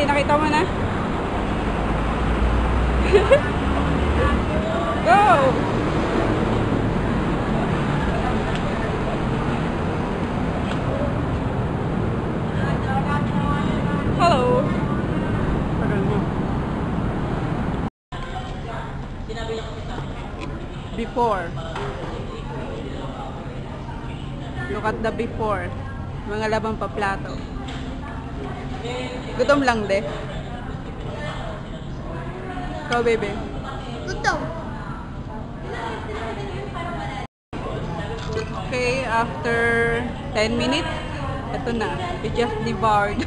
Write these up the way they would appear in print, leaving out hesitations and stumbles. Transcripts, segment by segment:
Daddy, nakita mo na? Go! Hello! Before. Look at the before. Mga labang paplato. Gutom lang de. Ikaw, baby. Gutom. Okay, after 10 minutes, ito na. We just devoured.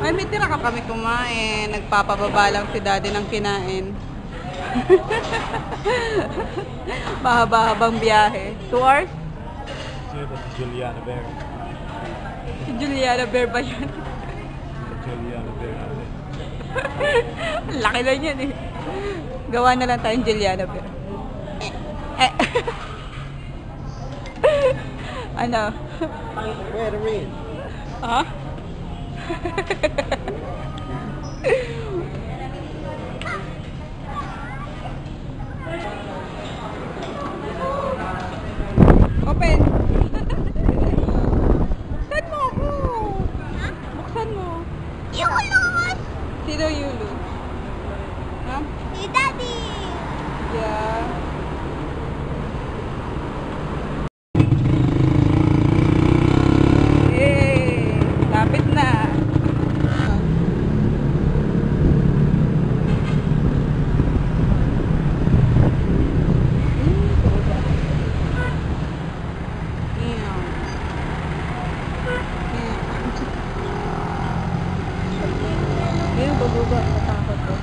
Ay, may tira ka kami kumain. Nagpapababa lang si Daddy ng kinain. Mahaba-habang biyahe. 2 hours? Si Juliana Bear. Si Juliana Bear ba yun? Juliana Bear natin. Laki na yan eh. Gawa na lang tayong Juliana Bear. Ano? Where the rain? Ha? Open! Buksan mo ako! Buksan mo! Yulus! Sino Yulu? Ha? Si Daddy! Yeah. Yay! Lapit na! Ayun, babuba. Natakot ko.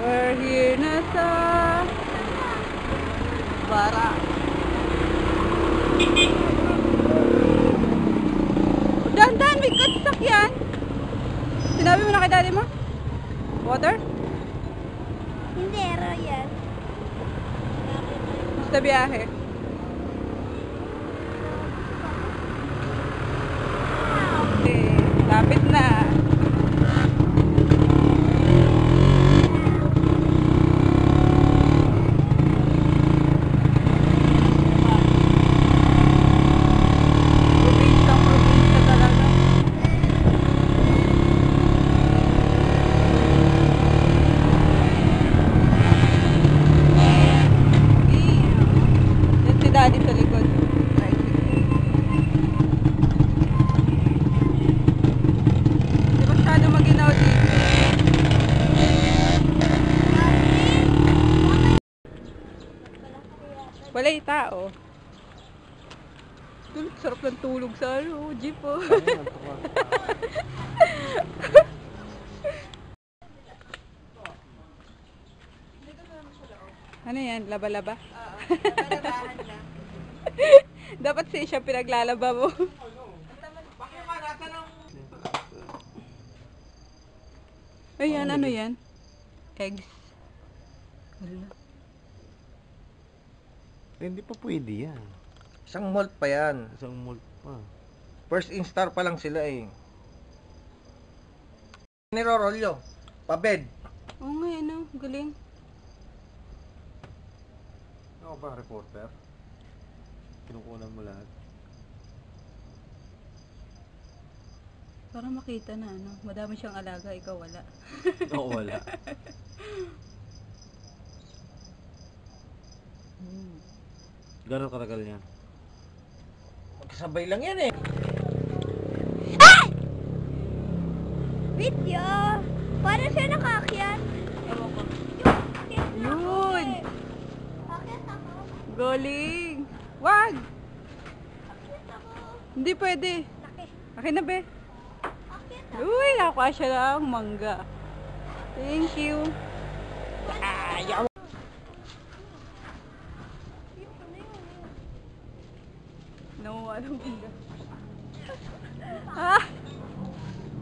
We're here na sa Bara. Dahan-dahan, may katsak yan. Sinabi mo na kay Daddy mo? Water? Hindi, yan. Sa biyahe. Okay, lapit na. Probinsya talaga. Yan si Daddy sa likod. Hindi masyado maginaw dito. Wala'y tao. Sarap ng tulog sa jeep oh. Ano yan? Laba-laba? Laba-labahan lang. Dapat siya pinaglalaba mo. Ayan, ano yan? Eggs. Wala. Hindi pa pwede yan. Isang malt pa yan. Isang malt pa. First instar pa lang sila eh. Nirorolyo. Pabed. Oo nga, ano? Galing. Ako ba, reporter? Kinukunan mo lahat. Para makita na, ano? Madami siyang alaga, ikaw wala. Oo, wala. Gano'ng katagal yan? Magkasabay lang yan eh. Video! Paano siya nakaakyat? Ewan ko. Yun! Yun! Akyat ako. Galing! Wag! Akyat ako. Hindi pwede. Laki. Akin na, be. Akyat ako. Uy, nakuha siya lang mangga. Thank you. Nakuha ng mangga. Ah!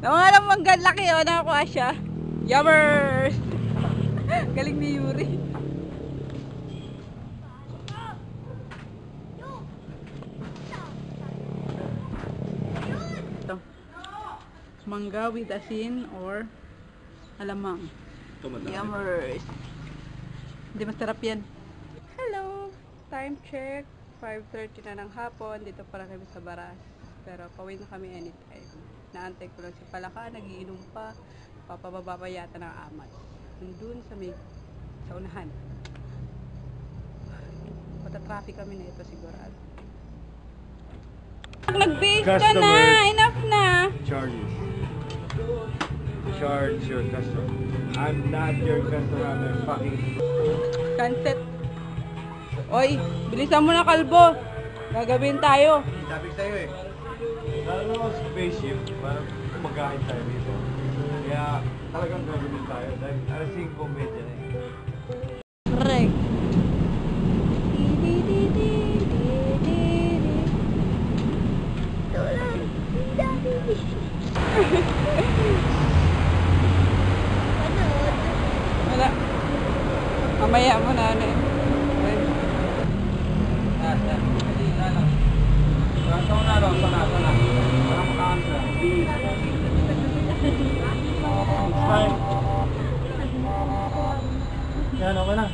Nakuha ng mangga. Laki o. Nakakuha siya. Yummers! Galing ni Yuri. Ito. Mangga with asin or alamang. Ito madami. Yummers! Hindi masarap yan. Hello! Time check. 5:30 na ng hapon. Dito pala kami sa Baras. Pero pauwi na kami anytime. Naantay ko lang si Palaka. Nagiinom pa. Papababa pa yata ng amat. Nandun sa may sa unahan. Matatraffic kami na ito sigurado. Nag-base ka na! Customers. Enough na! Charges. Charge your customer. I'm not your customer. I'm your fucking... Sunset. Oy, bilisan mo na, kalbo. Gagawin tayo. Sabi ko sa'yo eh. Lalo naman spaceship, parang kumagahin tayo dito. Kaya talagang gagawin tayo dahil alasing komedya na eh. Correct. Wala. Mamaya mo na ano eh. Yan, okay na.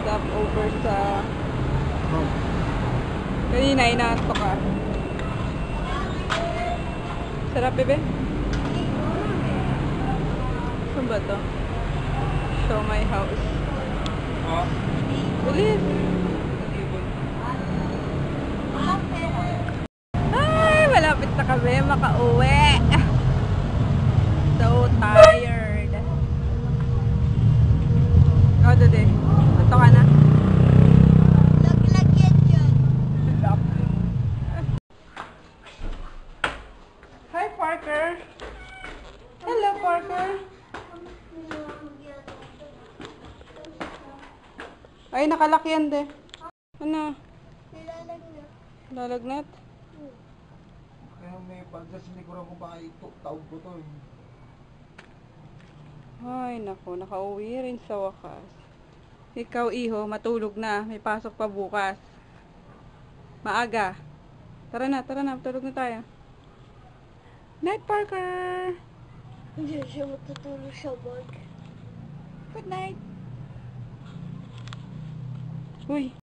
Stop over sa... Kanina, inaanto ka. Sarap, bebe? Saan ba to? Show my house. Ulit! Ay, malapit na kami makauwi. So tired. Ikaw, Dode. Ito ka na? Laglag yan dyan. Hi, Parker. Hello, Parker. Ay, nakalak yan, de. Ano? Nilalaglag. Lalagnat? Kaya may pagdas hindi ko rin kung baka ito, taog ko to eh. Ay, naku. Nakauwi rin sa wakas. Ikaw, iho, matulog na. May pasok pa bukas. Maaga. Tara na. Matulog na tayo. Night, Parker! Hindi siya matutulog sa bag. Good night. Uy.